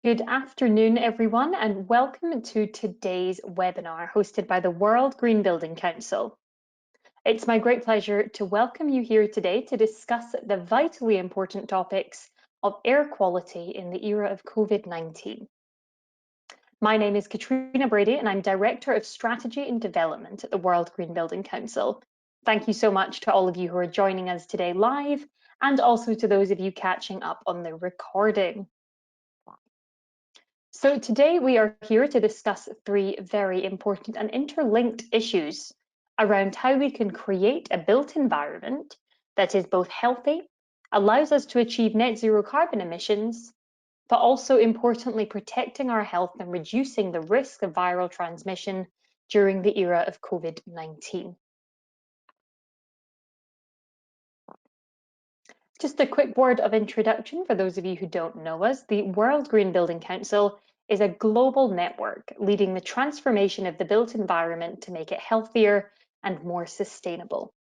Good afternoon, everyone, and welcome to today's webinar hosted by the World Green Building Council. It's my great pleasure to welcome you here today to discuss the vitally important topics of air quality in the era of COVID-19. My name is Katrina Brady, and I'm Director of Strategy and Development at the World Green Building Council. Thank you so much to all of you who are joining us today live, and also to those of you catching up on the recording. So today we are here to discuss three very important and interlinked issues around how we can create a built environment that is both healthy, allows us to achieve net zero carbon emissions, but also importantly protecting our health and reducing the risk of viral transmission during the era of COVID-19. Just a quick word of introduction for those of you who don't know us. The World Green Building Council is a global network leading the transformation of the built environment to make it healthier and more sustainable.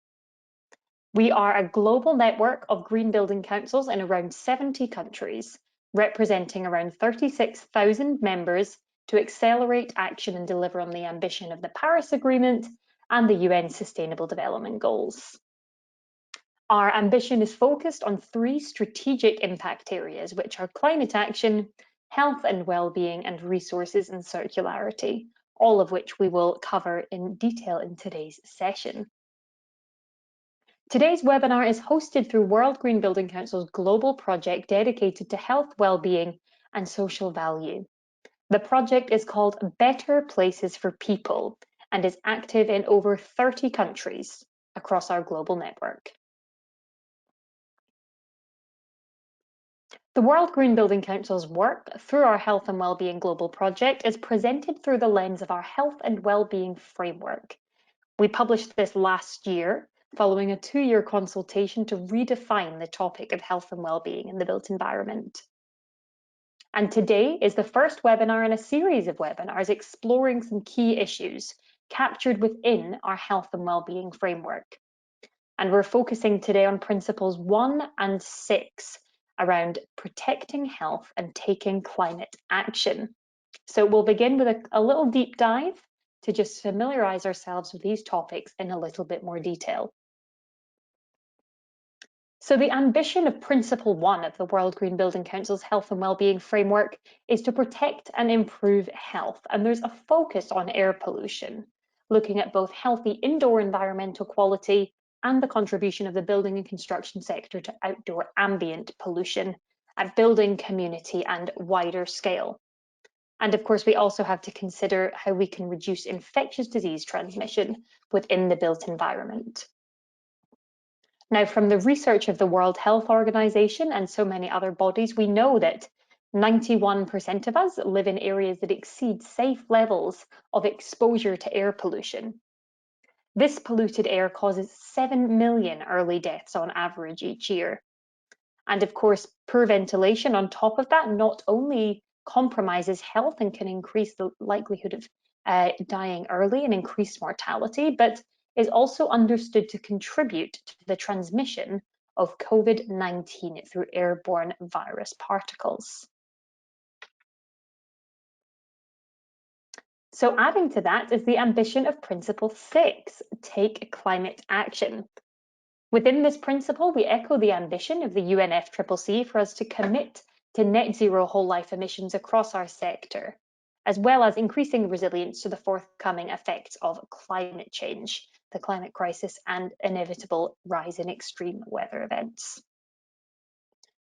We are a global network of green building councils in around 70 countries, representing around 36,000 members to accelerate action and deliver on the ambition of the Paris Agreement and the UN Sustainable Development Goals. Our ambition is focused on three strategic impact areas, which are climate action, health and well-being, and resources and circularity, all of which we will cover in detail in today's session. Today's webinar is hosted through World Green Building Council's global project dedicated to health, well-being, and social value. The project is called Better Places for People and is active in over 30 countries across our global network. The World Green Building Council's work through our Health and Wellbeing Global Project is presented through the lens of our Health and Wellbeing Framework. We published this last year following a 2-year consultation to redefine the topic of health and wellbeing in the built environment. And today is the first webinar in a series of webinars exploring some key issues captured within our Health and Wellbeing Framework. And we're focusing today on principles 1 and 6 around protecting health and taking climate action. So we'll begin with a little deep dive to just familiarize ourselves with these topics in a little bit more detail. So the ambition of Principle 1 of the World Green Building Council's Health and Wellbeing Framework is to protect and improve health, and there's a focus on air pollution, looking at both healthy indoor environmental quality and the contribution of the building and construction sector to outdoor ambient pollution at building, community, and wider scale. And of course, we also have to consider how we can reduce infectious disease transmission within the built environment. Now, from the research of the World Health Organization and so many other bodies, we know that 91% of us live in areas that exceed safe levels of exposure to air pollution. This polluted air causes 7 million early deaths on average each year. And of course, poor ventilation on top of that not only compromises health and can increase the likelihood of dying early and increased mortality, but is also understood to contribute to the transmission of COVID-19 through airborne virus particles. So adding to that is the ambition of Principle 6, take climate action. Within this principle, we echo the ambition of the UNFCCC for us to commit to net zero whole life emissions across our sector, as well as increasing resilience to the forthcoming effects of climate change, the climate crisis, and inevitable rise in extreme weather events.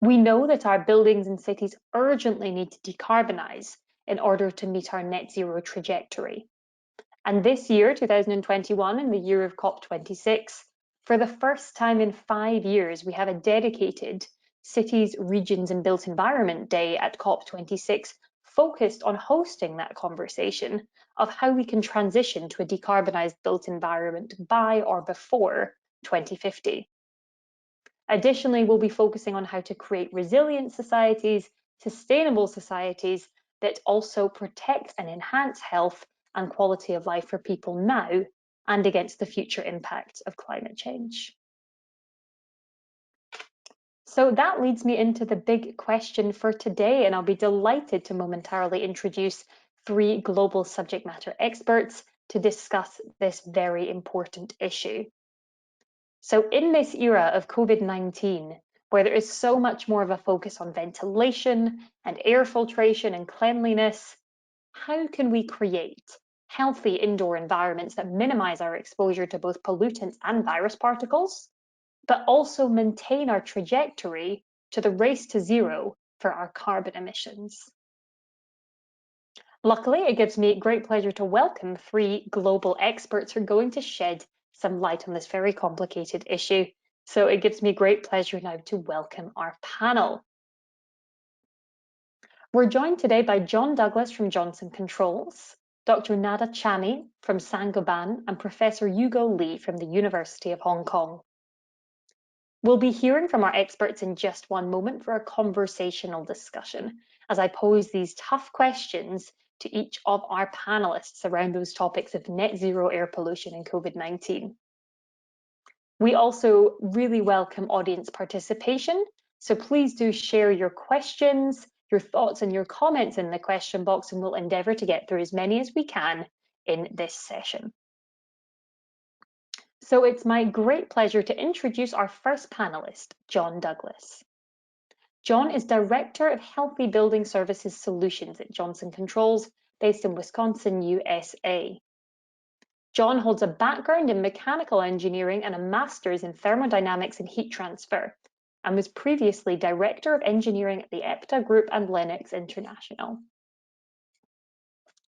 We know that our buildings and cities urgently need to decarbonise in order to meet our net zero trajectory. And this year, 2021, in the year of COP26, for the first time in 5 years, we have a dedicated Cities, Regions and Built Environment Day at COP26 focused on hosting that conversation of how we can transition to a decarbonised built environment by or before 2050. Additionally, we'll be focusing on how to create resilient societies, sustainable societies that also protect and enhance health and quality of life for people now and against the future impacts of climate change. So that leads me into the big question for today, and I'll be delighted to momentarily introduce 3 global subject matter experts to discuss this very important issue. So in this era of COVID-19, where there is so much more of a focus on ventilation and air filtration and cleanliness, how can we create healthy indoor environments that minimize our exposure to both pollutants and virus particles, but also maintain our trajectory to the race to zero for our carbon emissions? Luckily, it gives me great pleasure to welcome 3 global experts who are going to shed some light on this very complicated issue. So it gives me great pleasure now to welcome our panel. We're joined today by John Douglas from Johnson Controls, Dr. Nada Chani from Saint-Gobain, and Professor Hugo Lee from the University of Hong Kong. We'll be hearing from our experts in just one moment for a conversational discussion as I pose these tough questions to each of our panelists around those topics of net zero air pollution and COVID-19. We also really welcome audience participation, so please do share your questions, your thoughts and your comments in the question box, and we'll endeavour to get through as many as we can in this session. So it's my great pleasure to introduce our first panelist, John Douglas. John is Director of Healthy Building Services Solutions at Johnson Controls, based in Wisconsin, USA. John holds a background in mechanical engineering and a master's in thermodynamics and heat transfer, and was previously Director of Engineering at the EPTA Group and Lennox International.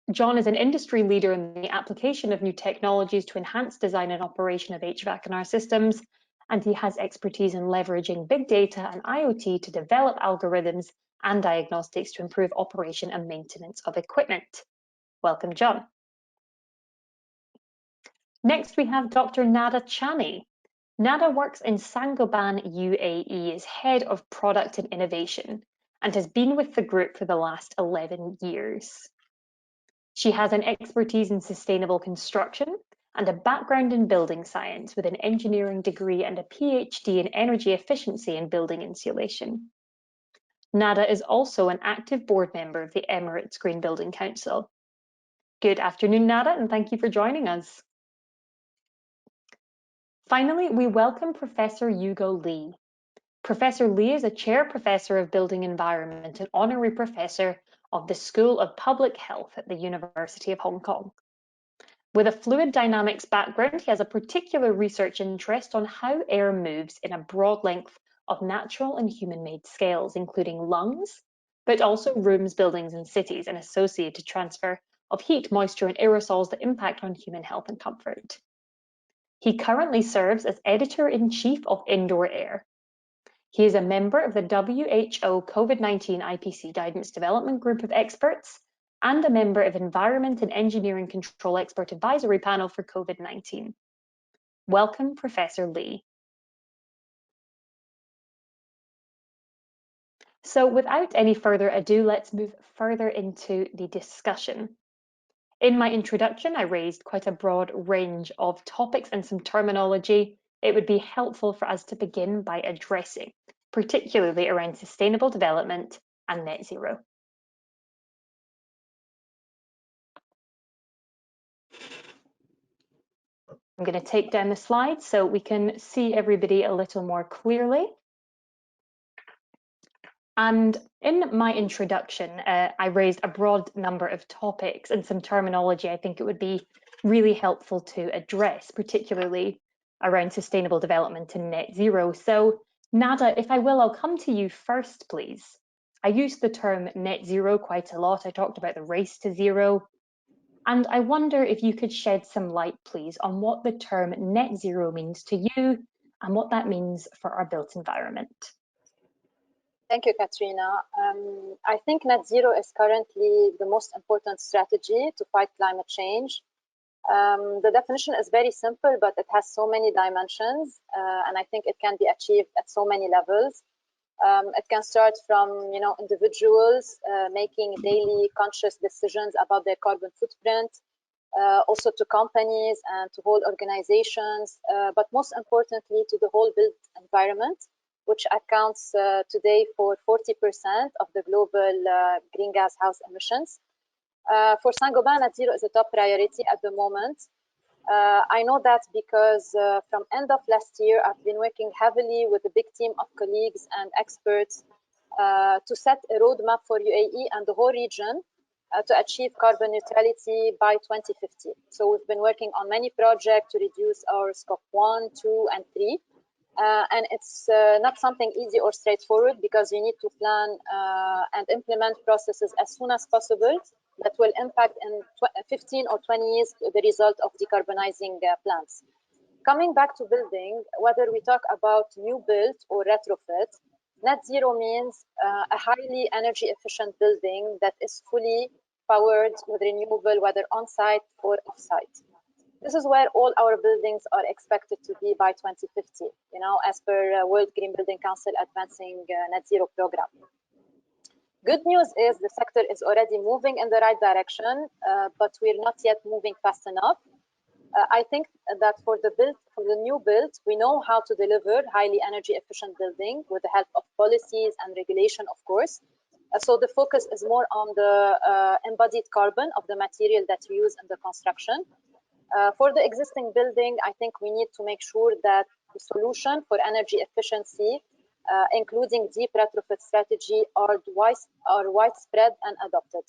John is an industry leader in the application of new technologies to enhance design and operation of HVAC in our systems, and he has expertise in leveraging big data and IoT to develop algorithms and diagnostics to improve operation and maintenance of equipment. Welcome, John. Next, we have Dr. Nada Chani. Nada works in Saint-Gobain, UAE as Head of Product and Innovation and has been with the group for the last 11 years. She has an expertise in sustainable construction and a background in building science with an engineering degree and a PhD in energy efficiency and building insulation. Nada is also an active board member of the Emirates Green Building Council. Good afternoon, Nada, and thank you for joining us. Finally, we welcome Professor Hugo Lee. Professor Lee is a chair professor of building environment and honorary professor of the School of Public Health at the University of Hong Kong. With a fluid dynamics background, he has a particular research interest on how air moves in a broad length of natural and human-made scales, including lungs, but also rooms, buildings, and cities, and associated transfer of heat, moisture, and aerosols that impact on human health and comfort. He currently serves as Editor-in-Chief of Indoor Air. He is a member of the WHO COVID-19 IPC Guidance Development Group of Experts and a member of Environment and Engineering Control Expert Advisory Panel for COVID-19. Welcome, Professor Lee. So without any further ado, let's move further into the discussion. In my introduction, I raised quite a broad range of topics and some terminology it would be helpful for us to begin by addressing, particularly around sustainable development and net zero. I'm going to take down the slides so we can see everybody a little more clearly. And in my introduction, I raised a broad number of topics and some terminology I think it would be really helpful to address, particularly around sustainable development and net zero. So Nada, if I will, I'll come to you first, please. I used the term net zero quite a lot. I talked about the race to zero. And I wonder if you could shed some light, please, on what the term net zero means to you and what that means for our built environment. Thank you, Katrina. I think net zero is currently the most important strategy to fight climate change. The definition is very simple, but it has so many dimensions, and I think it can be achieved at so many levels. It can start from individuals making daily conscious decisions about their carbon footprint, also to companies and to whole organizations, but most importantly to the whole built environment. which accounts today for 40% of the global greenhouse gas emissions. For Saint-Gobain, net zero is a top priority at the moment. I know that because from end of last year, I've been working heavily with a big team of colleagues and experts to set a roadmap for UAE and the whole region to achieve carbon neutrality by 2050. So we've been working on many projects to reduce our scope 1, 2, and 3. And it's not something easy or straightforward because you need to plan and implement processes as soon as possible that will impact in 15 or 20 years the result of decarbonizing plants. Coming back to building, whether we talk about new build or retrofit, net zero means a highly energy efficient building that is fully powered with renewable, whether on-site or off-site. This is where all our buildings are expected to be by 2050, as per World Green Building Council advancing net zero program. Good news is the sector is already moving in the right direction, but we're not yet moving fast enough. I think that for the new build, we know how to deliver highly energy efficient building with the help of policies and regulation, of course. So the focus is more on the embodied carbon of the material that you use in the construction. For the existing building, I think we need to make sure that the solution for energy efficiency, including deep retrofit strategy, are widespread and adopted.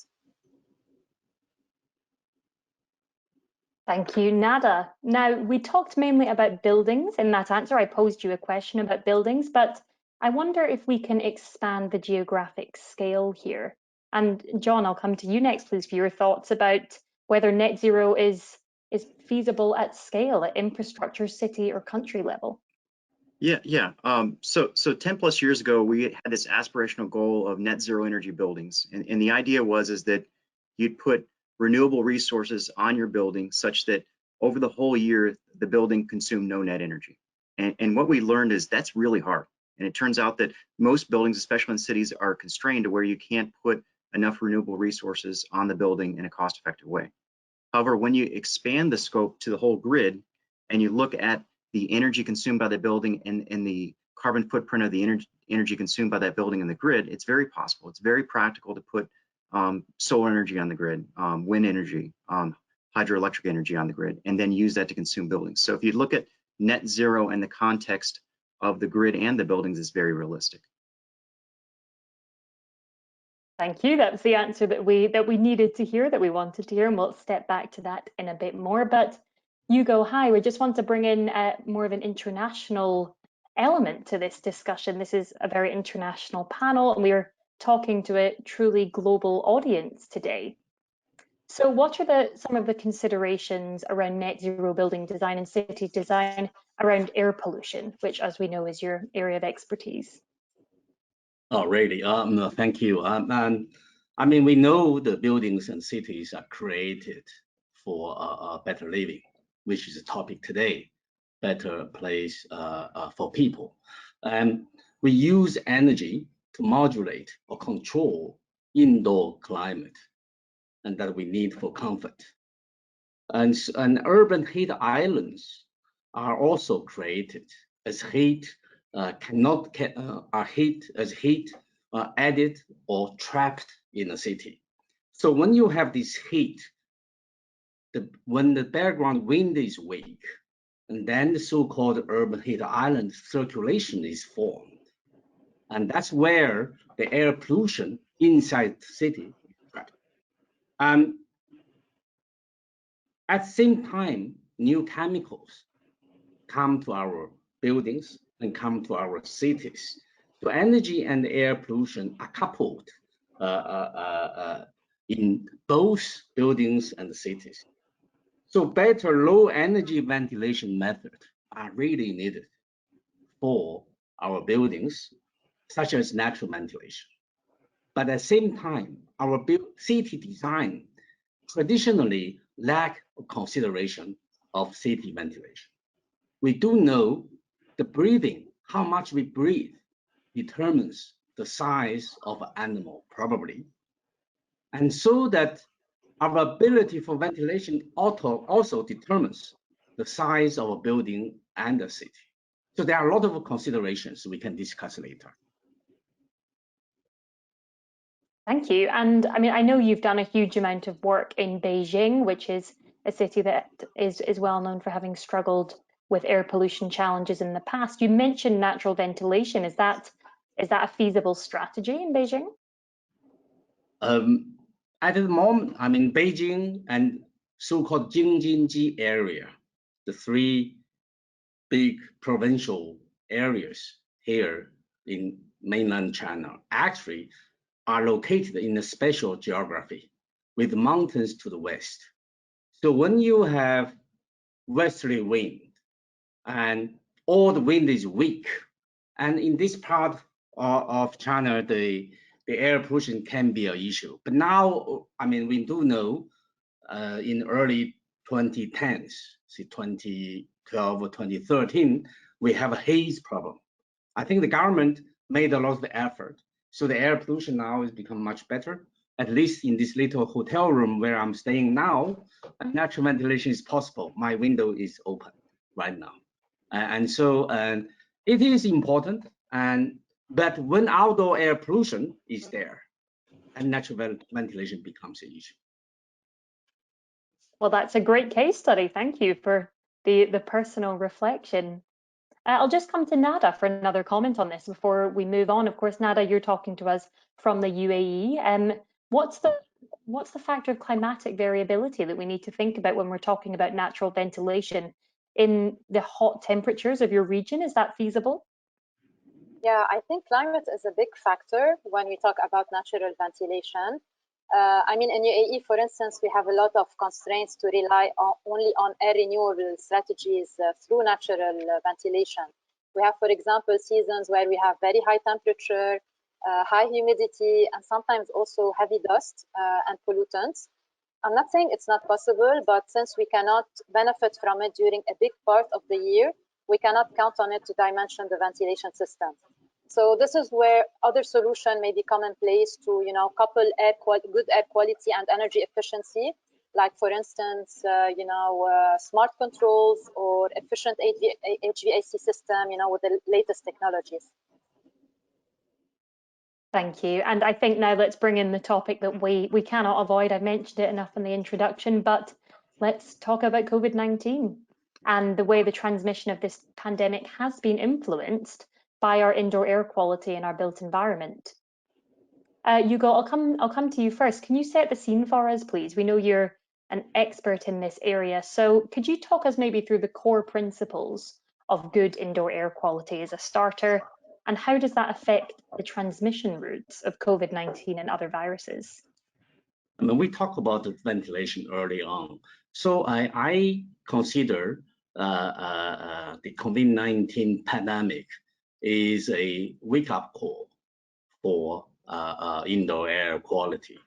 Thank you, Nada. Now, we talked mainly about buildings in that answer. I posed you a question about buildings, but I wonder if we can expand the geographic scale here. And John, I'll come to you next, please, for your thoughts about whether net zero is feasible at scale, at infrastructure, city, or country level. Yeah. So 10 plus years ago, we had this aspirational goal of net zero energy buildings. And the idea is that you'd put renewable resources on your building such that over the whole year, the building consumed no net energy. And what we learned is that's really hard. And it turns out that most buildings, especially in cities, are constrained to where you can't put enough renewable resources on the building in a cost-effective way. However, when you expand the scope to the whole grid and you look at the energy consumed by the building and the carbon footprint of the energy consumed by that building in the grid, it's very possible. It's very practical to put solar energy on the grid, wind energy, hydroelectric energy on the grid, and then use that to consume buildings. So if you look at net zero in the context of the grid and the buildings, it's very realistic. Thank you. That was the answer that we needed to hear, that we wanted to hear, and we'll step back to that in a bit more. But Hugo, hi, we just want to bring in more of an international element to this discussion. This is a very international panel, and we're talking to a truly global audience today. So what are some of the considerations around net zero building design and city design around air pollution, which, as we know, is your area of expertise? Oh, really? No, thank you. I mean, we know the buildings and cities are created for better living, which is the topic today, better place for people. And we use energy to modulate or control indoor climate, and that we need for comfort. And urban heat islands are also created as heat heat added or trapped in a city. So when you have this heat, when the background wind is weak, and then the so-called urban heat island circulation is formed. And that's where the air pollution inside the city is trapped. At the same time, new chemicals come to our buildings and come to our cities. So energy and air pollution are coupled in both buildings and cities. So better low energy ventilation methods are really needed for our buildings, such as natural ventilation. But at the same time, our city design traditionally lack consideration of city ventilation. We do know the breathing, how much we breathe, determines the size of an animal, probably. And so that our ability for ventilation also determines the size of a building and a city. So there are a lot of considerations we can discuss later. Thank you. And I mean, I know you've done a huge amount of work in Beijing, which is a city that is well known for having struggled with air pollution challenges in the past. You mentioned natural ventilation. Is that a feasible strategy in Beijing? At the moment, I mean, Beijing and so-called Jing-Jin-Ji area, the three big provincial areas here in mainland China, actually are located in a special geography with mountains to the west. So when you have westerly wind and all the wind is weak, and in this part of China, the air pollution can be an issue. But now, I mean, we do know in early 2010s, see 2012 or 2013, we have a haze problem. I think the government made a lot of effort. So the air pollution now has become much better. At least in this little hotel room where I'm staying now, natural ventilation is possible. My window is open right now. And so it is important. But when outdoor air pollution is there, and natural ventilation becomes an issue. Well, that's a great case study. Thank you for the personal reflection. I'll just come to Nada for another comment on this before we move on. Of course, Nada, you're talking to us from the UAE. What's the factor of climatic variability that we need to think about when we're talking about natural ventilation in the hot temperatures of your region? Is that feasible? Yeah, I think climate is a big factor when we talk about natural ventilation. I mean, in UAE, for instance, we have a lot of constraints to rely only on air renewable strategies through natural ventilation. We have, for example, seasons where we have very high temperature, high humidity, and sometimes also heavy dust and pollutants. I'm not saying it's not possible, but since we cannot benefit from it during a big part of the year, we cannot count on it to dimension the ventilation system. So this is where other solution may be commonplace to, couple good air quality and energy efficiency, like for instance, smart controls or efficient HVAC system, with the latest technologies. Thank you. And I think now let's bring in the topic that we cannot avoid. I mentioned it enough in the introduction, but let's talk about COVID-19 and the way the transmission of this pandemic has been influenced by our indoor air quality in our built environment. Hugo, I'll come to you first. Can you set the scene for us, please? We know you're an expert in this area, so could you talk us maybe through the core principles of good indoor air quality as a starter, and how does that affect the transmission routes of COVID-19 and other viruses? I mean, we talked about the ventilation early on, so I consider the COVID-19 pandemic is a wake-up call for indoor air quality.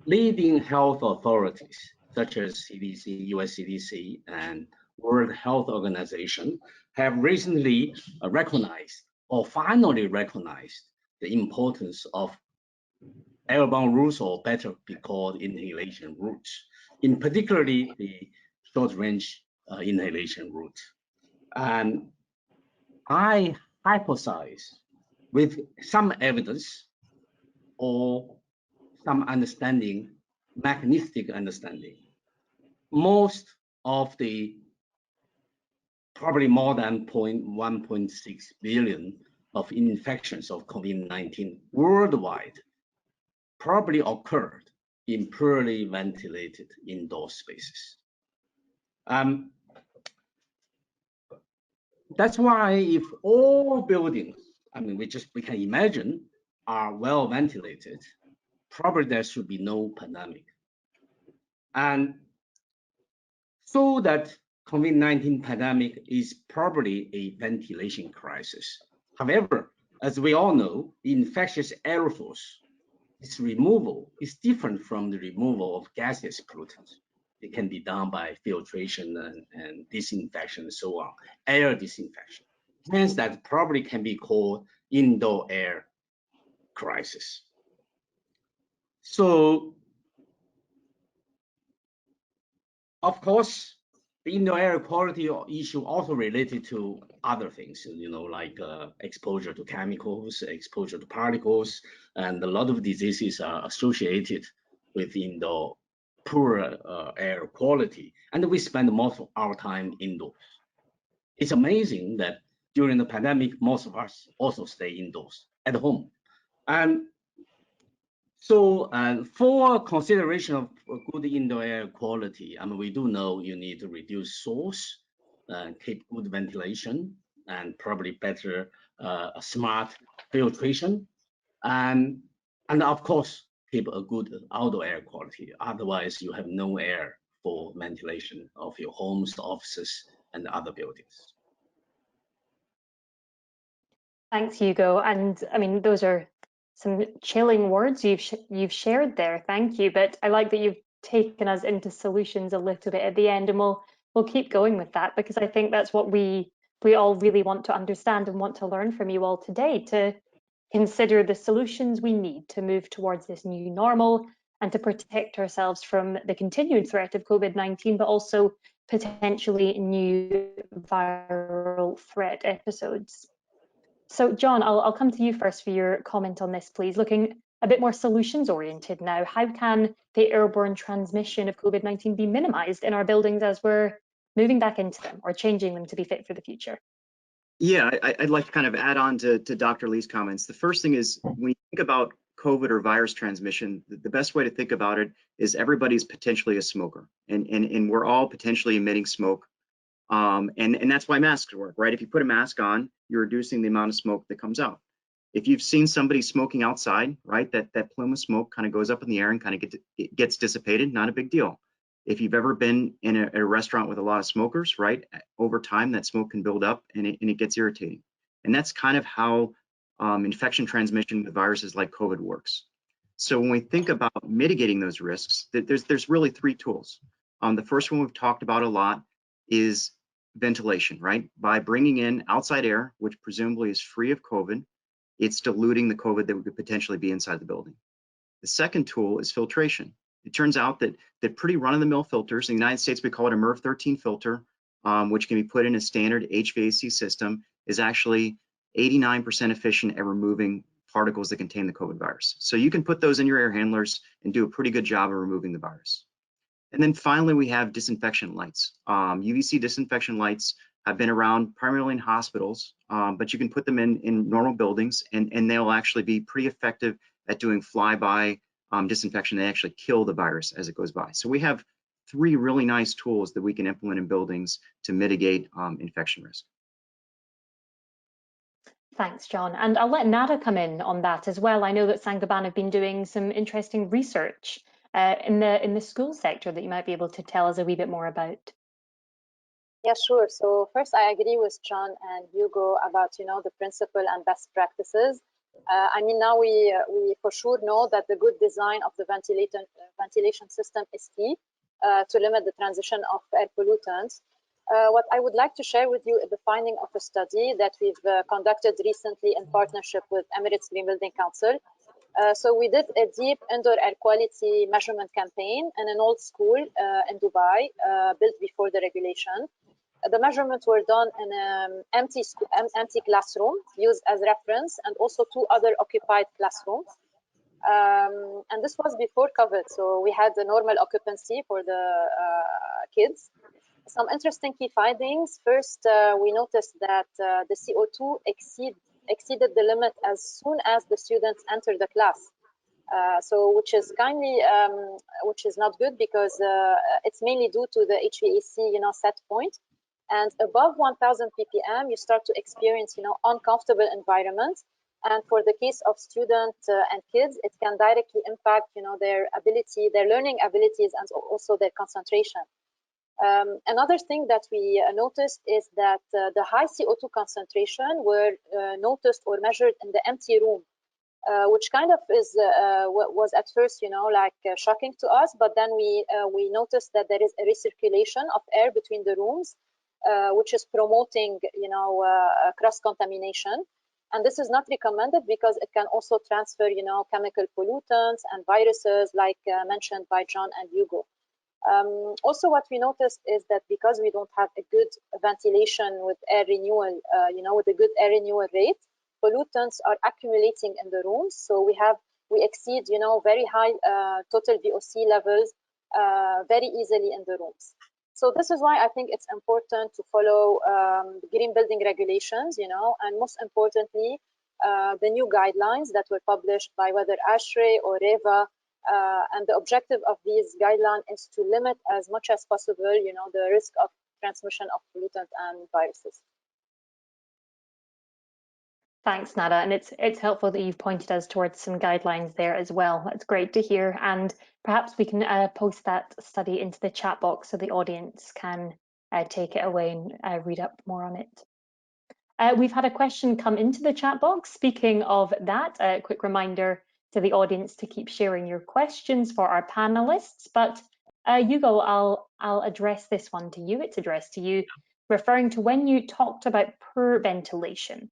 Leading health authorities such as CDC, US CDC, and World Health Organization have recently recognized or finally recognized the importance of airborne routes, or better be called inhalation routes, in particularly the short-range inhalation route. And I hypothesize, with some evidence or some understanding, mechanistic understanding, most of the probably more than 1.6 billion of infections of COVID-19 worldwide probably occurred in poorly ventilated indoor spaces. That's why if all buildings, I mean, we can imagine, are well ventilated, probably there should be no pandemic. And so that COVID-19 pandemic is probably a ventilation crisis. However, as we all know, the infectious aerosols, its removal is different from the removal of gaseous pollutants. It can be done by filtration and disinfection and so on, air disinfection. Hence, that probably can be called indoor air crisis. So, of course, The indoor air quality issue also related to other things, like exposure to chemicals, exposure to particles, and a lot of diseases are associated with indoor poor air quality. And we spend most of our time indoors. It's amazing that during the pandemic, most of us also stay indoors at home. And so for consideration of good indoor air quality, we do know you need to reduce source, keep good ventilation, and probably better smart filtration, and of course, keep a good outdoor air quality. Otherwise, you have no air for ventilation of your homes, offices, and other buildings. Thanks, Hugo. And I mean, those are some chilling words you've shared there. Thank you. But I like that you've taken us into solutions a little bit at the end, and we'll keep going with that, because I think that's what we all really want to understand and want to learn from you all today, to consider the solutions we need to move towards this new normal and to protect ourselves from the continued threat of COVID-19, but also potentially new viral threat episodes. So, John, I'll come to you first for your comment on this, please. Looking a bit more solutions oriented now, how can the airborne transmission of COVID-19 be minimized in our buildings as we're moving back into them or changing them to be fit for the future? Yeah, I'd like to kind of add on to Dr. Lee's comments. The first thing is, when you think about COVID or virus transmission, the best way to think about it is everybody's potentially a smoker, and we're all potentially emitting smoke. And that's why masks work, right? If you put a mask on, you're reducing the amount of smoke that comes out. If you've seen somebody smoking outside, right, that plume of smoke kind of goes up in the air and kind of gets dissipated, not a big deal. If you've ever been in a restaurant with a lot of smokers, right, over time that smoke can build up and it gets irritating. And that's kind of how infection transmission with viruses like COVID works. So when we think about mitigating those risks, there's really three tools. The first one we've talked about a lot is ventilation, right? By bringing in outside air, which presumably is free of COVID, it's diluting the COVID that could potentially be inside the building. The second tool is filtration. It turns out that pretty run-of-the-mill filters, in the United States we call it a MERV 13 filter, which can be put in a standard HVAC system, is actually 89% efficient at removing particles that contain the COVID virus. So you can put those in your air handlers and do a pretty good job of removing the virus. And then finally, we have disinfection lights. UVC disinfection lights have been around primarily in hospitals, but you can put them in normal buildings, and they'll actually be pretty effective at doing flyby disinfection. They actually kill the virus as it goes by. So we have three really nice tools that we can implement in buildings to mitigate infection risk. Thanks, John. And I'll let Nada come in on that as well. I know that Saint-Gobain have been doing some interesting research in the school sector that you might be able to tell us a wee bit more about. Yeah, sure. So first, I agree with John and Hugo about the principle and best practices. I mean, now we for sure know that the good design of the ventilation system is key to limit the transition of air pollutants. What I would like to share with you is the finding of a study that we've conducted recently in partnership with Emirates Green Building Council. So we did a deep indoor air quality measurement campaign in an old school in Dubai, built before the regulation. The measurements were done in an empty classroom used as reference, and also 2 other occupied classrooms. And this was before COVID, so we had the normal occupancy for the kids. Some interesting key findings. First, we noticed that the CO2 exceeded the limit as soon as the students entered the class. So which is not good, because it's mainly due to the HVAC set point. And above 1000 ppm, you start to experience uncomfortable environments. And for the case of students and kids, it can directly impact their learning abilities, and also their concentration. Another thing that we noticed is that the high CO2 concentration were noticed or measured in the empty room, which kind of was at first shocking to us, but then we noticed that there is a recirculation of air between the rooms, which is promoting cross contamination. And this is not recommended because it can also transfer chemical pollutants and viruses, like mentioned by John and Hugo. Also, what we noticed is that because we don't have a good ventilation with air renewal, with a good air renewal rate, pollutants are accumulating in the rooms. So we exceed, very high total VOC levels very easily in the rooms. So this is why I think it's important to follow green building regulations, and most importantly, the new guidelines that were published by whether ASHRAE or REVA. And the objective of these guidelines is to limit as much as possible, the risk of transmission of pollutants and viruses. Thanks, Nada, and it's helpful that you've pointed us towards some guidelines there as well. That's great to hear, and perhaps we can post that study into the chat box so the audience can take it away and read up more on it. We've had a question come into the chat box. Speaking of that, a quick reminder to the audience to keep sharing your questions for our panelists. But Hugo, I'll address this one to you. It's addressed to you, referring to when you talked about poor ventilation.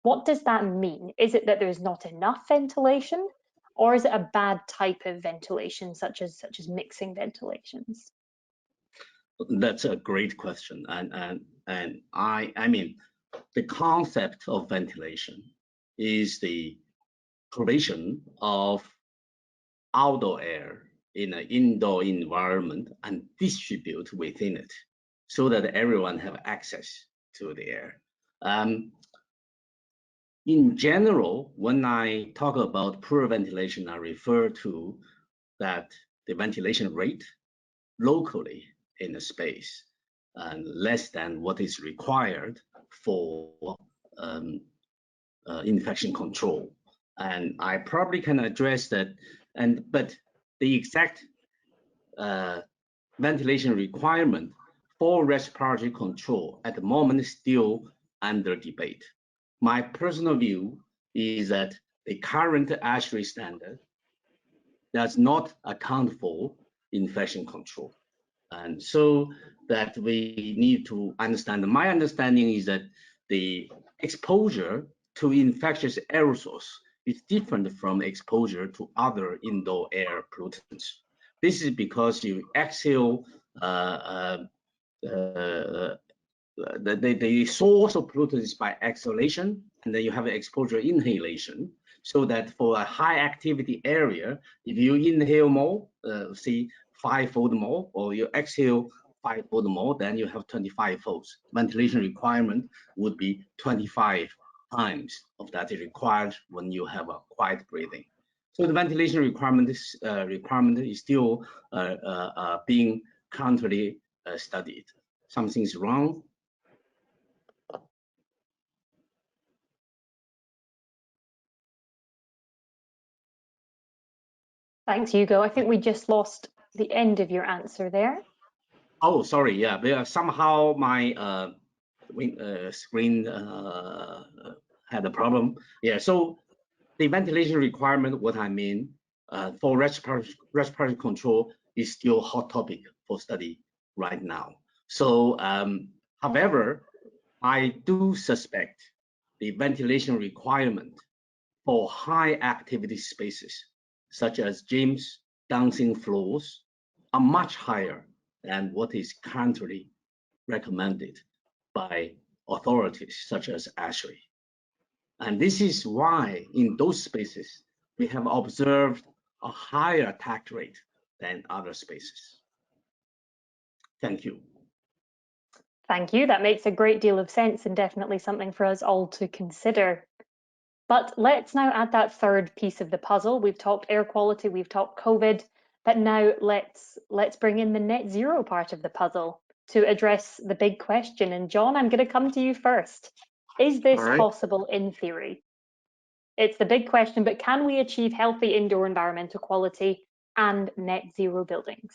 What does that mean? Is it that there's not enough ventilation, or is it a bad type of ventilation, such as mixing ventilations? That's a great question, and I mean, the concept of ventilation is the provision of outdoor air in an indoor environment and distribute within it so that everyone have access to the air. In general, when I talk about poor ventilation, I refer to that the ventilation rate locally in the space and less than what is required for infection control. And I probably can address that, but the exact ventilation requirement for respiratory control at the moment is still under debate. My personal view is that the current ASHRAE standard does not account for infection control. And so that we need to understand, my understanding is that the exposure to infectious aerosols is different from exposure to other indoor air pollutants. This is because you exhale the source of pollutants by exhalation, and then you have exposure inhalation, so that for a high activity area, if you inhale more, say 5-fold more, or you exhale 5-fold more, then you have 25-folds. Ventilation requirement would be 25 times of that is required when you have a quiet breathing. So the ventilation requirement is still being currently studied. Something's wrong. Thanks, Hugo. I think we just lost the end of your answer there. Oh, sorry. Yeah, somehow my screen had a problem. Yeah, so the ventilation requirement, what I mean, for respiratory control is still a hot topic for study right now. So, however, I do suspect the ventilation requirement for high activity spaces, such as gyms, dancing floors, are much higher than what is currently recommended by authorities such as ASHRAE. And this is why in those spaces, we have observed a higher attack rate than other spaces. Thank you. Thank you. That makes a great deal of sense and definitely something for us all to consider. But let's now add that third piece of the puzzle. We've talked air quality, we've talked COVID, but now let's bring in the net zero part of the puzzle to address the big question. And John, I'm going to come to you first. Is this possible in theory? It's the big question, but can we achieve healthy indoor environmental quality and net zero buildings?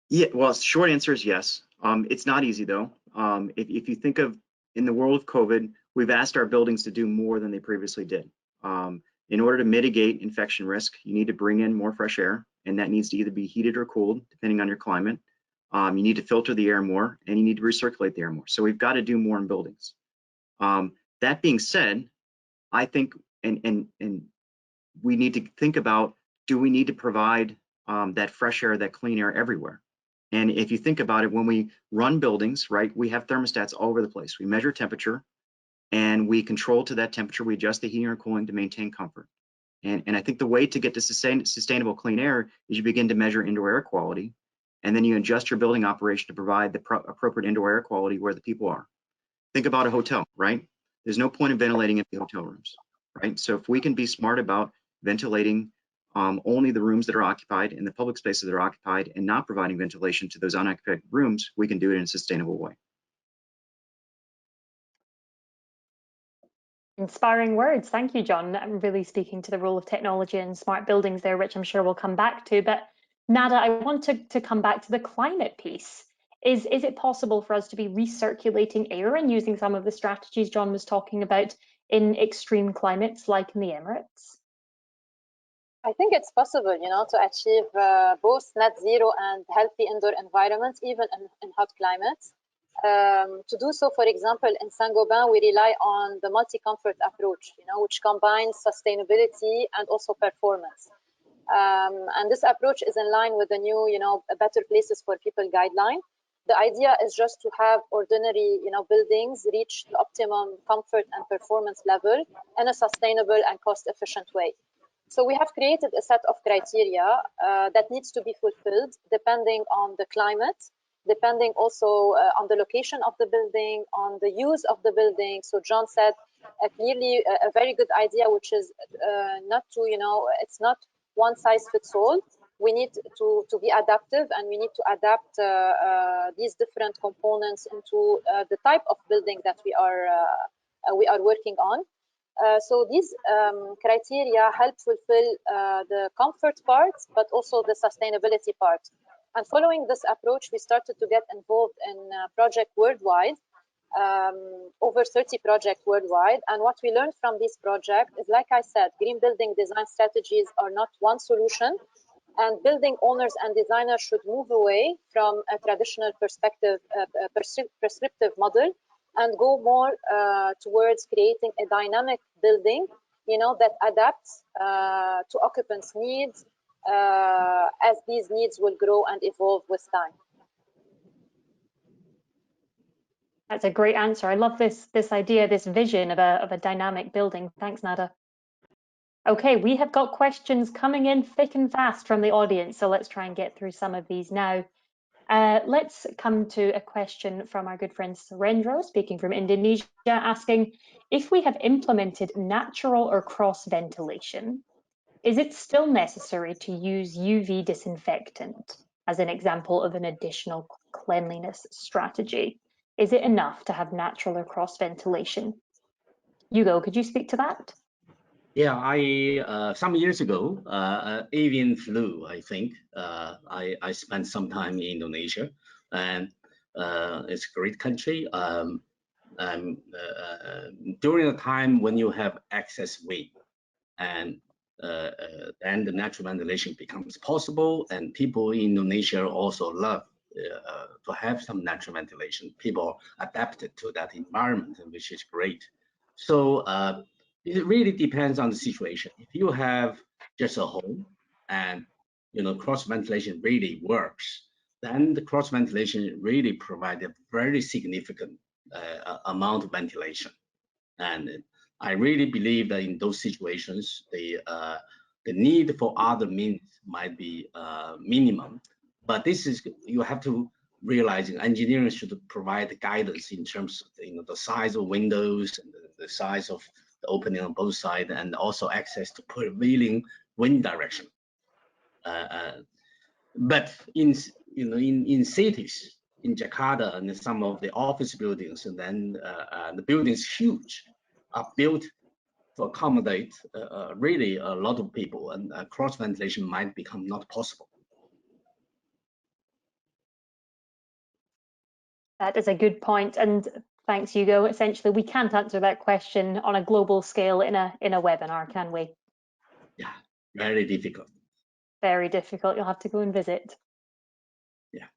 Yeah, well, short answer is yes. It's not easy though. If you think of in the world of COVID, we've asked our buildings to do more than they previously did. In order to mitigate infection risk, you need to bring in more fresh air, and that needs to either be heated or cooled, depending on your climate. You need to filter the air more, and you need to recirculate the air more. So we've got to do more in buildings. That being said, I think, and we need to think about, do we need to provide that fresh air, that clean air everywhere. And if you think about it, when we run buildings, right, we have thermostats all over the place. We measure temperature and we control to that temperature. We adjust the heating or cooling to maintain comfort. And I think the way to get to sustainable clean air is you begin to measure indoor air quality, and then you adjust your building operation to provide the appropriate indoor air quality where the people are. Think about a hotel, right? There's no point in ventilating empty hotel rooms, right? So if we can be smart about ventilating only the rooms that are occupied and the public spaces that are occupied and not providing ventilation to those unoccupied rooms, we can do it in a sustainable way. Inspiring words. Thank you, John. I'm really speaking to the role of technology and smart buildings there, which I'm sure we'll come back to. But Nada, I want to come back to the climate piece. Is it possible for us to be recirculating air and using some of the strategies John was talking about in extreme climates like in the Emirates? I think it's possible, to achieve both net zero and healthy indoor environments, even in hot climates. To do so, for example, in Saint-Gobain, we rely on the multi-comfort approach, which combines sustainability and also performance. And this approach is in line with the new, Better Places for People guideline. The idea is just to have ordinary, buildings reach the optimum comfort and performance level in a sustainable and cost-efficient way. So we have created a set of criteria that needs to be fulfilled depending on the climate, depending also on the location of the building, on the use of the building. So John said clearly a very good idea, which is not to, it's not one size fits all. We need to be adaptive, and we need to adapt these different components into the type of building that we are working on. So these criteria help fulfill the comfort part, but also the sustainability part. And following this approach, we started to get involved in projects worldwide, over 30 projects worldwide. And what we learned from this project is, like I said, green building design strategies are not one solution. And building owners and designers should move away from a traditional prescriptive model and go more towards creating a dynamic building, that adapts to occupants' needs as these needs will grow and evolve with time. That's a great answer. I love this idea, this vision of a dynamic building. Thanks, Nada. Okay, we have got questions coming in thick and fast from the audience, so let's try and get through some of these now. Let's come to a question from our good friend Surendra, speaking from Indonesia, asking, if we have implemented natural or cross ventilation, is it still necessary to use UV disinfectant as an example of an additional cleanliness strategy? Is it enough to have natural or cross ventilation? Hugo, could you speak to that? Yeah, I some years ago, avian flu, I think, I spent some time in Indonesia, and it's a great country. During the time when you have excess wind, and then the natural ventilation becomes possible, and people in Indonesia also love to have some natural ventilation. People adapted to that environment, which is great. So it really depends on the situation. If you have just a home and cross ventilation really works, then the cross ventilation really provides a very significant amount of ventilation. And I really believe that in those situations, the need for other means might be minimum. But this is, you have to realize engineering should provide guidance in terms of the size of windows and the size of the opening on both sides, and also access to prevailing wind direction. But in cities, in Jakarta and some of the office buildings, and then the buildings huge, are built to accommodate really a lot of people, and cross ventilation might become not possible. That is a good point, and thanks, Hugo. Essentially, we can't answer that question on a global scale in a webinar, can we? Yeah, very difficult. Very difficult. You'll have to go and visit. Yeah.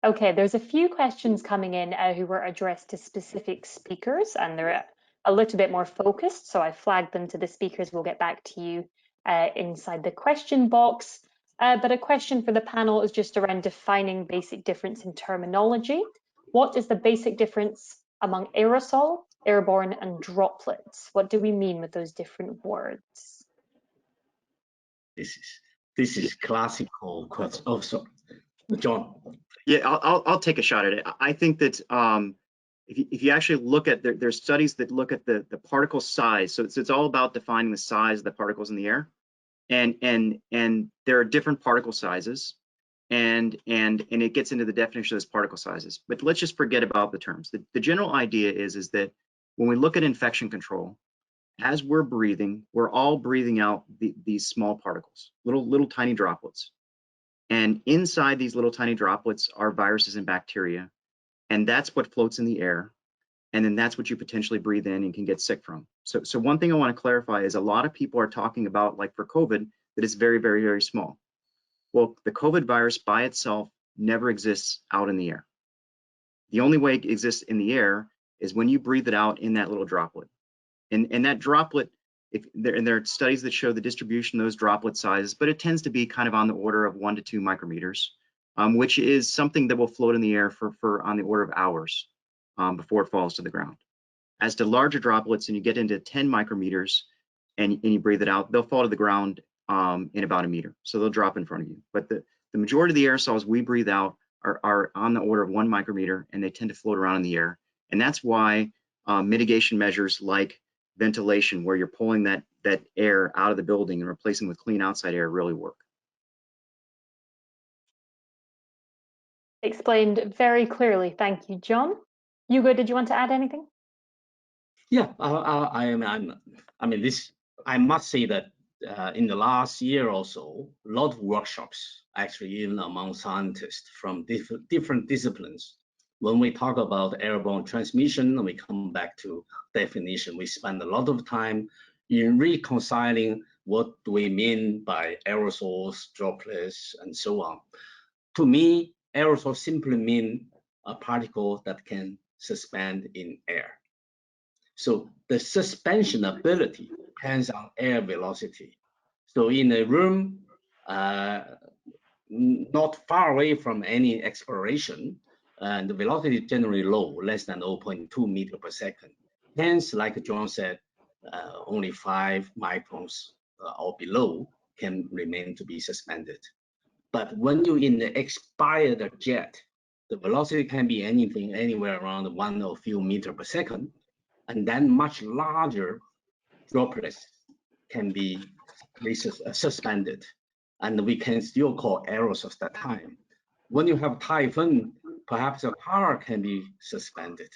Okay, there's a few questions coming in who were addressed to specific speakers, and they're a little bit more focused, so I flagged them to the speakers. We'll get back to you inside the question box. But a question for the panel is just around defining basic difference in terminology. What is the basic difference among aerosol, airborne, and droplets? What do we mean with those different words? This is classical question. Oh, sorry, John. Yeah, I'll take a shot at it. I think that if you actually look at there's studies that look at the particle size. So it's all about defining the size of the particles in the air, and there are different particle sizes, and it gets into the definition of those particle sizes. But let's just forget about the terms. The general idea is that when we look at infection control, as we're breathing, we're all breathing out these small particles, little tiny droplets. And inside these little tiny droplets are viruses and bacteria. And that's what floats in the air. And then that's what you potentially breathe in and can get sick from. So one thing I want to clarify is a lot of people are talking about, like for COVID, that it's very, very, very small. Well, the COVID virus by itself never exists out in the air. The only way it exists in the air is when you breathe it out in that little droplet. And that droplet, there are studies that show the distribution of those droplet sizes, but it tends to be kind of on the order of 1 to 2 micrometers, which is something that will float in the air for on the order of hours before it falls to the ground. As to larger droplets, and you get into 10 micrometers and you breathe it out, they'll fall to the ground in about 1 meter. So they'll drop in front of you. But the majority of the aerosols we breathe out are on the order of 1 micrometer, and they tend to float around in the air. And that's why mitigation measures like ventilation, where you're pulling that air out of the building and replacing with clean outside air, really work. Explained very clearly. Thank you, John. Hugo, did you want to add anything? Yeah, I mean, this, I must say that in the last year or so, a lot of workshops, actually, even among scientists from different disciplines, when we talk about airborne transmission, and we come back to definition, we spend a lot of time in reconciling what do we mean by aerosols, droplets, and so on. To me, aerosols simply mean a particle that can suspend in air. So the suspension ability depends on air velocity. So in a room not far away from any exploration, and the velocity is generally low, less than 0.2 meters per second. Hence, like John said, only 5 microns or below can remain to be suspended. But when you're in the expired jet, the velocity can be anything, anywhere around 1 or few meters per second, and then much larger droplets can be suspended, and we can still call aerosols at that time. When you have typhoon, perhaps a car can be suspended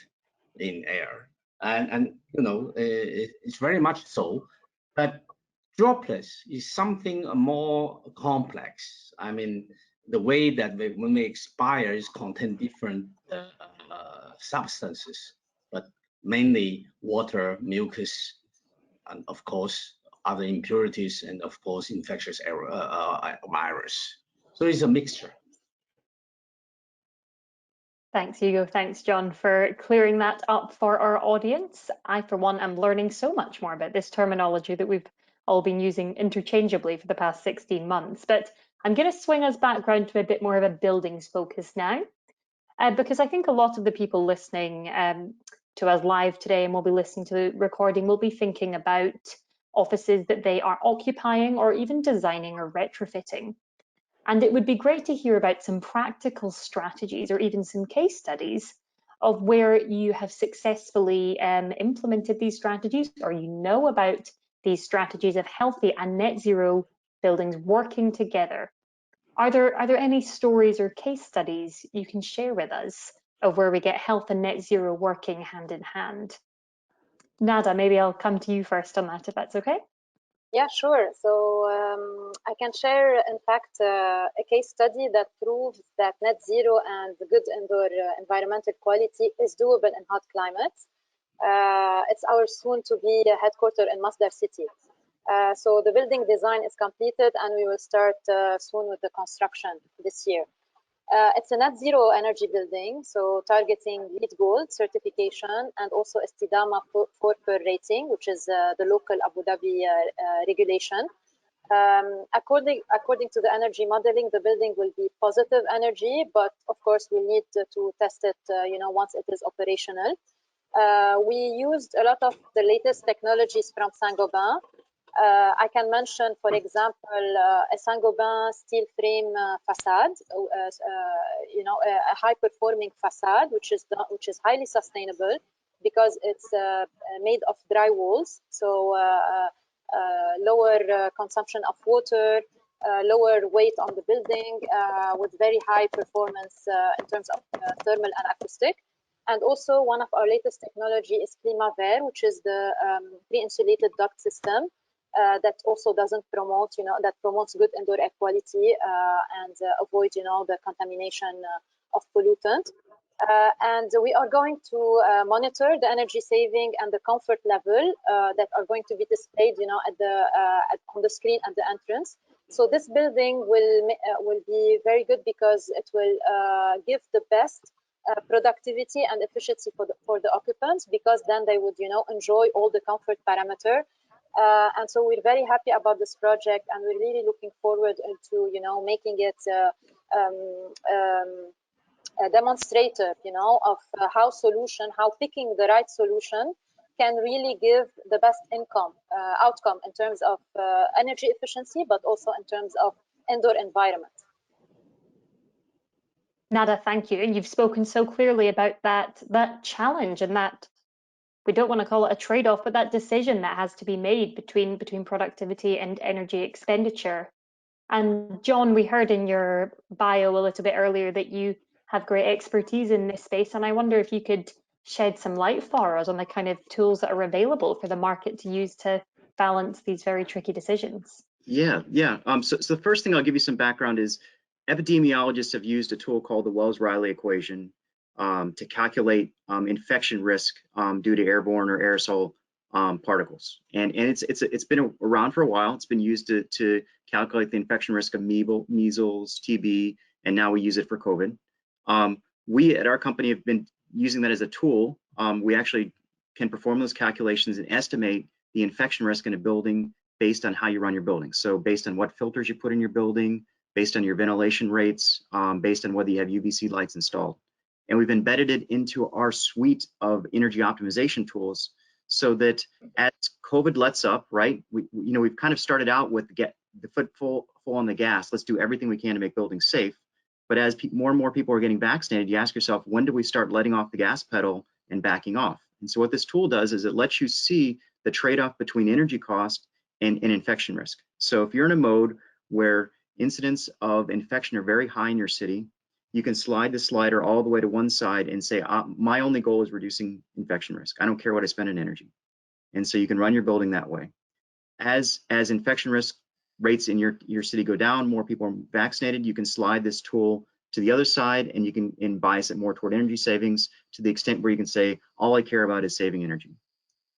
in air, and you know, it's very much so. But droplets is something more complex. I mean, the way that when they expire is contain different substances, but mainly water, mucus, and of course other impurities, and of course infectious virus. So it's a mixture. Thanks, Hugo. Thanks, John, for clearing that up for our audience. I, for one, am learning so much more about this terminology that we've all been using interchangeably for the past 16 months. But I'm going to swing us back around to a bit more of a buildings focus now, because I think a lot of the people listening to us live today and will be listening to the recording will be thinking about offices that they are occupying or even designing or retrofitting. And it would be great to hear about some practical strategies or even some case studies of where you have successfully implemented these strategies, or you know about these strategies of healthy and net zero buildings working together. Are there any stories or case studies you can share with us of where we get health and net zero working hand in hand? Nada, maybe I'll come to you first on that, if that's okay. Yeah, sure. So I can share, in fact, a case study that proves that net zero and good indoor environmental quality is doable in hot climates. It's our soon-to-be headquarters in Masdar City. So the building design is completed, and we will start soon with the construction this year. It's a net zero energy building, so targeting LEED Gold certification and also Istidama 4 rating, which is the local Abu Dhabi regulation. According to the energy modeling, the building will be positive energy, but of course we need to test it, once it is operational. We used a lot of the latest technologies from Saint-Gobain. I can mention, for example, a Saint-Gobain steel frame facade, a high-performing facade, which is highly sustainable because it's made of dry walls, so lower consumption of water, lower weight on the building, with very high performance in terms of thermal and acoustic. And also one of our latest technology is ClimaVer, which is the pre-insulated duct system that also doesn't promote, that promotes good indoor air quality and avoid, the contamination of pollutant. And we are going to monitor the energy saving and the comfort level that are going to be displayed, on the screen at the entrance. So this building will be very good because it will give the best productivity and efficiency for the occupants, because then they would, enjoy all the comfort parameter. And so we're very happy about this project, and we're really looking forward into, making it a demonstrator, of how picking the right solution can really give the best outcome in terms of energy efficiency, but also in terms of indoor environment. Nada, thank you. And you've spoken so clearly about that challenge, and that, we don't want to call it a trade-off, but that decision that has to be made between productivity and energy expenditure. And John, we heard in your bio a little bit earlier that you have great expertise in this space, and I wonder if you could shed some light for us on the kind of tools that are available for the market to use to balance these very tricky decisions. Yeah. So the first thing I'll give you some background is epidemiologists have used a tool called the Wells-Riley equation to calculate infection risk due to airborne or aerosol particles, and it's been around for a while. It's been used to calculate the infection risk of measles, TB, and now we use it for COVID. We at our company have been using that as a tool. We actually can perform those calculations and estimate the infection risk in a building based on how you run your building. So based on what filters you put in your building, based on your ventilation rates, based on whether you have UVC lights installed. And we've embedded it into our suite of energy optimization tools so that as COVID lets up, right, we've kind of started out with the foot full on the gas. Let's do everything we can to make buildings safe. But as more and more people are getting vaccinated, you ask yourself, when do we start letting off the gas pedal and backing off? And so what this tool does is it lets you see the trade-off between energy cost and infection risk. So if you're in a mode where incidents of infection are very high in your city, you can slide the slider all the way to one side and say, my only goal is reducing infection risk. I don't care what I spend in energy. And so you can run your building that way. As infection risk rates in your city go down, more people are vaccinated, you can slide this tool to the other side, and you can bias it more toward energy savings to the extent where you can say, all I care about is saving energy.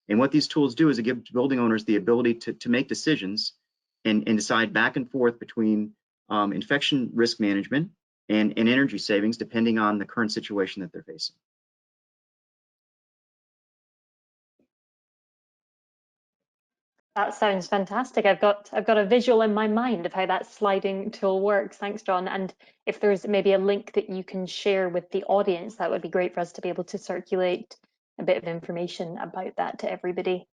And what these tools do is it gives building owners the ability to make decisions and decide back and forth between infection risk management and energy savings, depending on the current situation that they're facing. That sounds fantastic. I've got a visual in my mind of how that sliding tool works. Thanks, John. And if there's maybe a link that you can share with the audience, that would be great for us to be able to circulate a bit of information about that to everybody.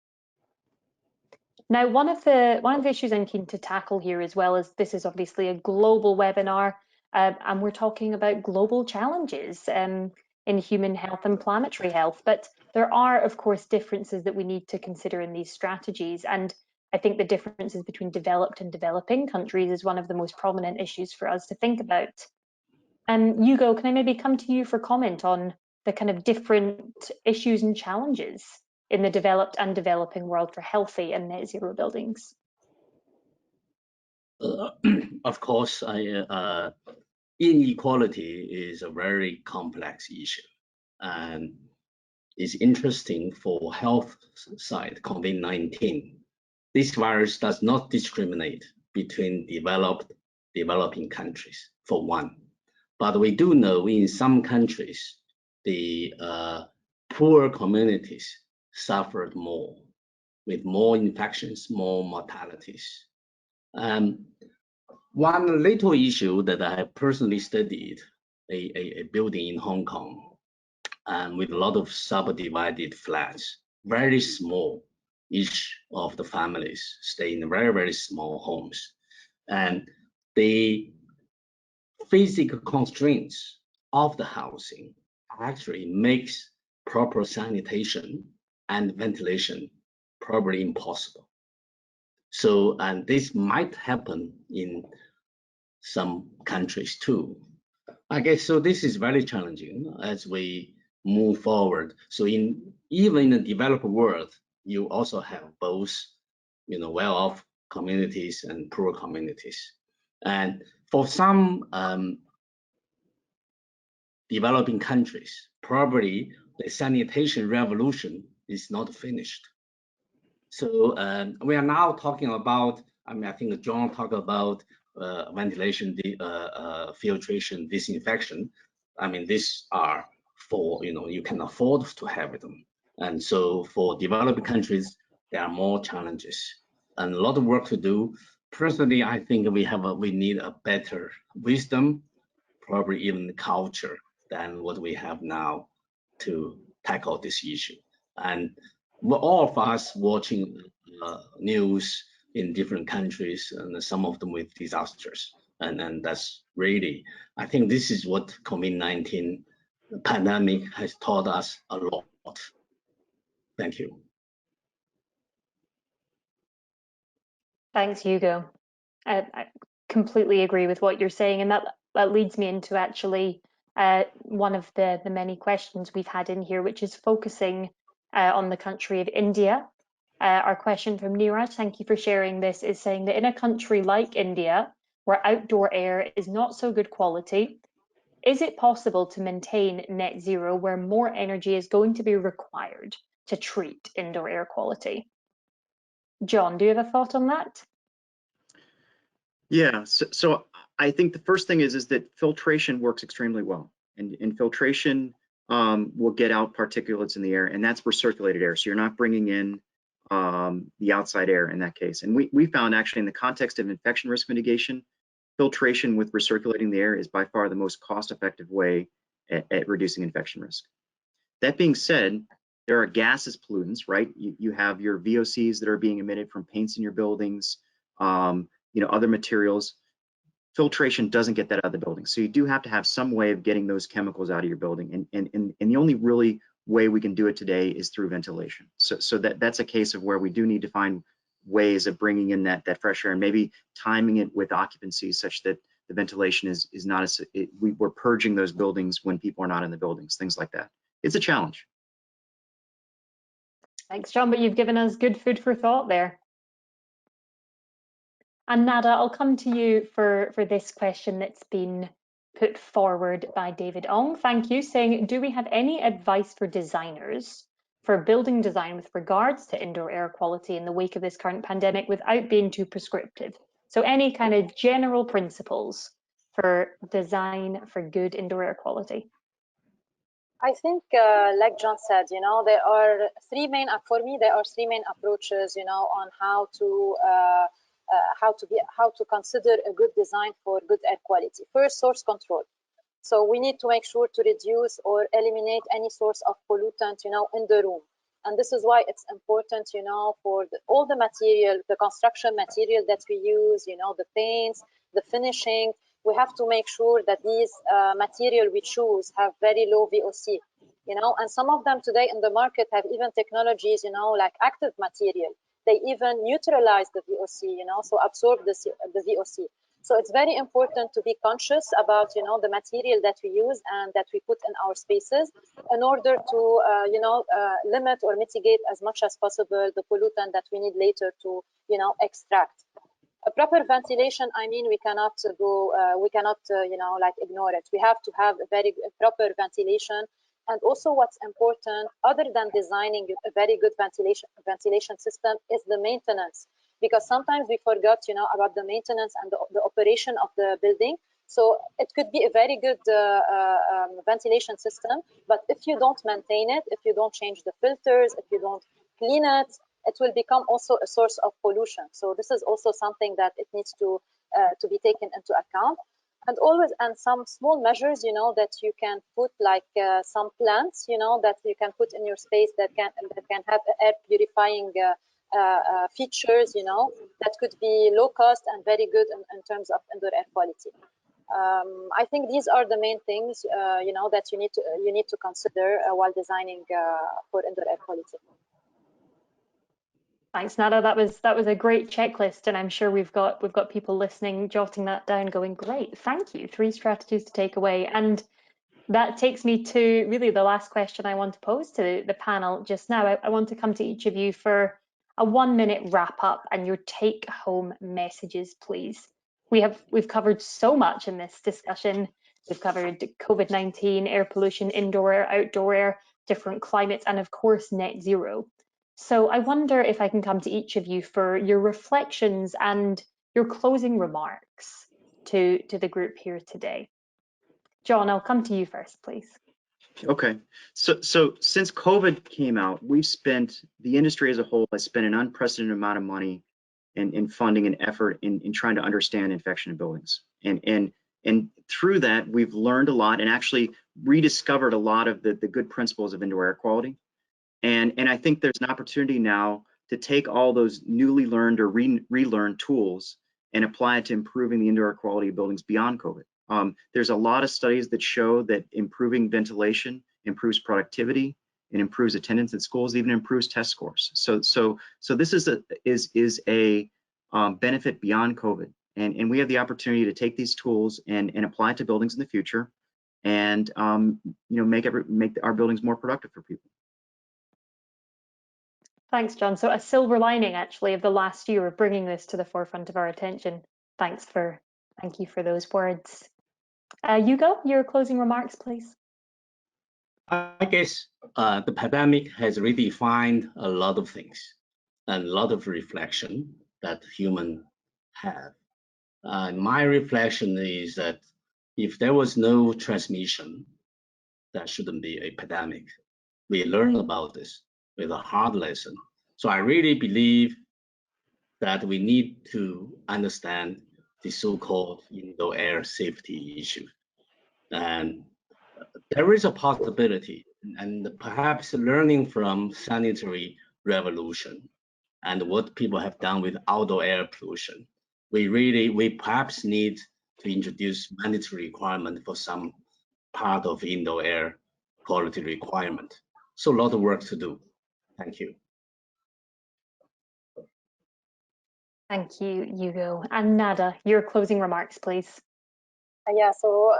Now, one of the issues I'm keen to tackle here, as well as this is obviously a global webinar, and we're talking about global challenges in human health and planetary health. But there are, of course, differences that we need to consider in these strategies. And I think the differences between developed and developing countries is one of the most prominent issues for us to think about. Hugo, can I maybe come to you for comment on the kind of different issues and challenges in the developed and developing world for healthy and net zero buildings? Of course, inequality is a very complex issue, and it's interesting for health side, COVID-19. This virus does not discriminate between developing countries, for one. But we do know in some countries, the poor communities suffered more, with more infections, more mortalities. One little issue that I have personally studied, a building in Hong Kong, with a lot of subdivided flats, very small. Each of the families stay in very, very small homes. And the physical constraints of the housing actually makes proper sanitation and ventilation probably impossible. So, and this might happen in some countries too. I guess so. This is very challenging as we move forward. So even in the developed world, you also have both, well-off communities and poor communities. And for some developing countries, probably the sanitation revolution is not finished. So we are now talking about, I think John talked about ventilation, filtration, disinfection. These are for, you can afford to have them. And so for developing countries, there are more challenges and a lot of work to do. Personally, I think we need a better wisdom, probably even culture than what we have now to tackle this issue. And all of us watching news in different countries, and some of them with disasters. And that's really, I think this is what COVID-19 pandemic has taught us a lot. Thank you. Thanks, Hugo. I completely agree with what you're saying, and that leads me into actually one of the many questions we've had in here, which is focusing on the country of India. Our question from Neeraj, thank you for sharing this, is saying that in a country like India, where outdoor air is not so good quality, is it possible to maintain net zero where more energy is going to be required to treat indoor air quality? John, do you have a thought on that? Yeah, so I think the first thing is that filtration works extremely well, and filtration will get out particulates in the air, and that's recirculated air. So you're not bringing in the outside air in that case. And we found actually in the context of infection risk mitigation, filtration with recirculating the air is by far the most cost-effective way at reducing infection risk. That being said, there are gases pollutants, right? You have your VOCs that are being emitted from paints in your buildings, other materials. Filtration doesn't get that out of the building. So you do have to have some way of getting those chemicals out of your building. And the only really way we can do it today is through ventilation. So that's a case of where we do need to find ways of bringing in that fresh air and maybe timing it with occupancy such that the ventilation is not as, we're purging those buildings when people are not in the buildings, things like that. It's a challenge. Thanks, John, but you've given us good food for thought there. And Nada, I'll come to you for this question that's been put forward by David Ong. Thank you, saying, do we have any advice for designers for building design with regards to indoor air quality in the wake of this current pandemic without being too prescriptive? So any kind of general principles for design for good indoor air quality? I think, like John said, there are three main approaches, on how to consider a good design for good air quality. First, source control. So we need to make sure to reduce or eliminate any source of pollutant, in the room. And this is why it's important, for all the material, the construction material that we use, the paints, the finishing, we have to make sure that these material we choose have very low VOC, and some of them today in the market have even technologies, like active material. They even neutralize the VOC, so absorb the VOC. So it's very important to be conscious about, the material that we use and that we put in our spaces in order to, limit or mitigate as much as possible the pollutant that we need later to, extract. A proper ventilation, we cannot ignore it. We have to have a very proper ventilation. And also what's important, other than designing a very good ventilation system, is the maintenance. Because sometimes we forgot, about the maintenance and the operation of the building. So it could be a very good ventilation system, but if you don't maintain it, if you don't change the filters, if you don't clean it, it will become also a source of pollution. So this is also something that it needs to be taken into account. And always, and some small measures, that you can put, like some plants, that you can put in your space that can have air purifying features, that could be low cost and very good in terms of indoor air quality. I think these are the main things, that you need to consider while designing for indoor air quality. Thanks, Nada. That was a great checklist, and I'm sure we've got people listening, jotting that down, going, great, thank you. 3 strategies to take away. And that takes me to really the last question I want to pose to the panel just now. I want to come to each of you for a 1-minute wrap up and your take home messages, please. We've covered so much in this discussion. We've covered COVID-19, air pollution, indoor air, outdoor air, different climates, and of course, net zero. So I wonder if I can come to each of you for your reflections and your closing remarks to the group here today. John, I'll come to you first, please. Okay, so since COVID came out, the industry as a whole has spent an unprecedented amount of money in funding and effort in trying to understand infection in buildings. And through that, we've learned a lot and actually rediscovered a lot of the good principles of indoor air quality. And I think there's an opportunity now to take all those newly learned or relearned tools and apply it to improving the indoor air quality of buildings beyond COVID. There's a lot of studies that show that improving ventilation improves productivity and improves attendance at schools, even improves test scores. So this is a benefit beyond COVID, and we have the opportunity to take these tools and apply it to buildings in the future, and make our buildings more productive for people. Thanks, John. So a silver lining, actually, of the last year of bringing this to the forefront of our attention. Thank you for those words. Hugo, your closing remarks, please. I guess the pandemic has redefined a lot of things and a lot of reflection that humans have. My reflection is that if there was no transmission, that shouldn't be a pandemic. We learn about this with a hard lesson. So I really believe that we need to understand the so-called indoor air safety issue. And there is a possibility, and perhaps learning from sanitary revolution and what people have done with outdoor air pollution, we perhaps need to introduce mandatory requirement for some part of indoor air quality requirement. So a lot of work to do. Thank you. Thank you, Hugo. And Nada, your closing remarks, please. Yeah, so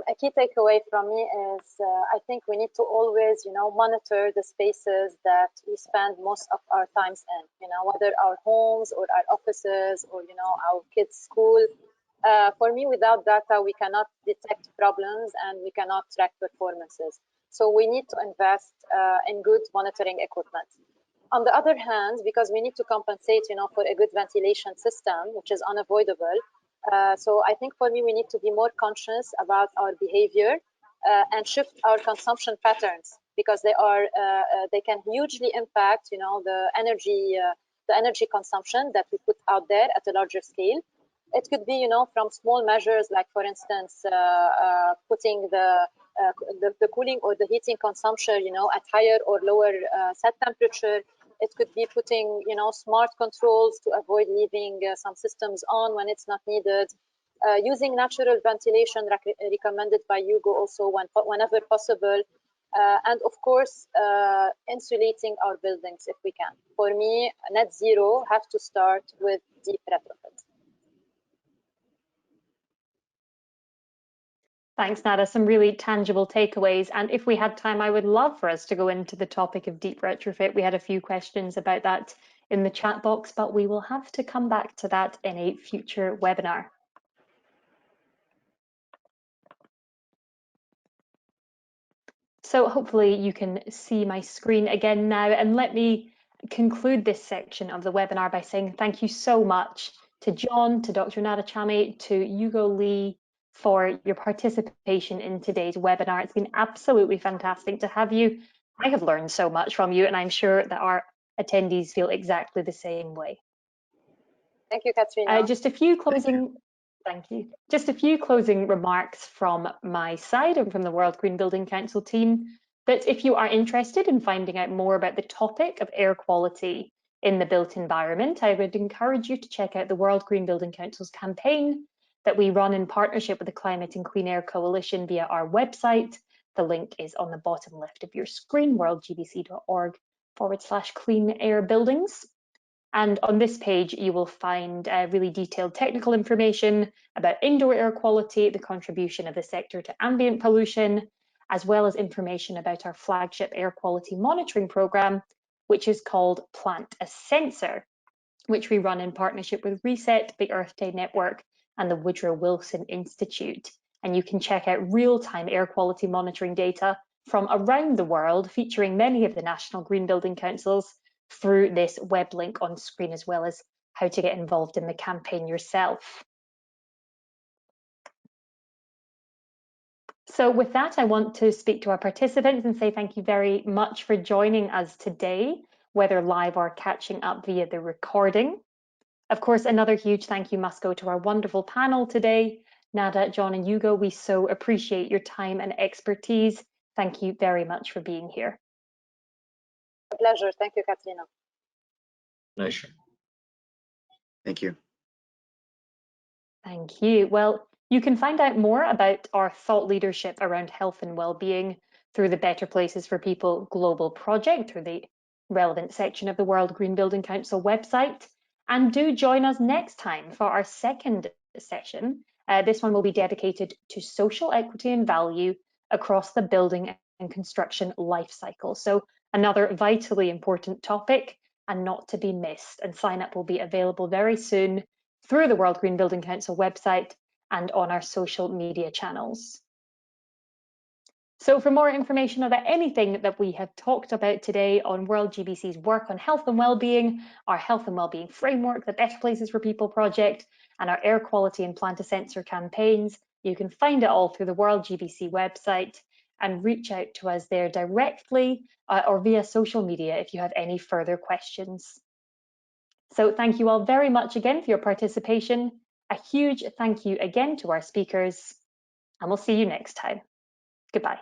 a key takeaway from me is I think we need to always, monitor the spaces that we spend most of our times in, whether our homes or our offices or, our kids' school. For me, without data, we cannot detect problems and we cannot track performances. So we need to invest in good monitoring equipment. On the other hand, because we need to compensate, for a good ventilation system, which is unavoidable. So I think for me, we need to be more conscious about our behavior and shift our consumption patterns, because they can hugely impact, the energy consumption that we put out there at a larger scale. It could be, from small measures, like for instance, putting the cooling or the heating consumption, at higher or lower set temperature. It could be putting, smart controls to avoid leaving some systems on when it's not needed. Using natural ventilation recommended by Hugo also whenever possible. And of course, insulating our buildings if we can. For me, net zero have to start with deep retrofit. Thanks, Nada. Some really tangible takeaways. And if we had time, I would love for us to go into the topic of deep retrofit. We had a few questions about that in the chat box, but we will have to come back to that in a future webinar. So hopefully you can see my screen again now, and let me conclude this section of the webinar by saying thank you so much to John, to Dr. Nada Chamie, to Hugo Lee, for your participation in today's webinar. It's been absolutely fantastic to have you. I have learned so much from you, and I'm sure that our attendees feel exactly the same way. Thank you, Katrina. Just a few closing remarks from my side and from the World Green Building Council team, that if you are interested in finding out more about the topic of air quality in the built environment, I would encourage you to check out the World Green Building Council's campaign that we run in partnership with the Climate and Clean Air Coalition via our website. The link is on the bottom left of your screen, worldgbc.org/clean air buildings. And on this page, you will find really detailed technical information about indoor air quality, the contribution of the sector to ambient pollution, as well as information about our flagship air quality monitoring program, which is called Plant a Sensor, which we run in partnership with Reset, the Earth Day Network, and the Woodrow Wilson Institute. And you can check out real-time air quality monitoring data from around the world, featuring many of the national green building councils, through this web link on screen, as well as how to get involved in the campaign yourself. So with that, I want to speak to our participants and say thank you very much for joining us today, whether live or catching up via the recording. Of course, another huge thank you must go to our wonderful panel today. Nada, John, and Hugo, we so appreciate your time and expertise. Thank you very much for being here. A pleasure. Thank you, Katrina. Pleasure. Thank you. Thank you. Well, you can find out more about our thought leadership around health and well-being through the Better Places for People global project, through the relevant section of the World Green Building Council website. And do join us next time for our second session. This one will be dedicated to social equity and value across the building and construction life cycle. So another vitally important topic and not to be missed. And sign up will be available very soon through the World Green Building Council website and on our social media channels. So for more information about anything that we have talked about today on World GBC's work on health and wellbeing, our Health and Wellbeing Framework, the Better Places for People project, and our air quality and plant a sensor campaigns, you can find it all through the World GBC website and reach out to us there directly or via social media if you have any further questions. So thank you all very much again for your participation. A huge thank you again to our speakers, and we'll see you next time. Goodbye.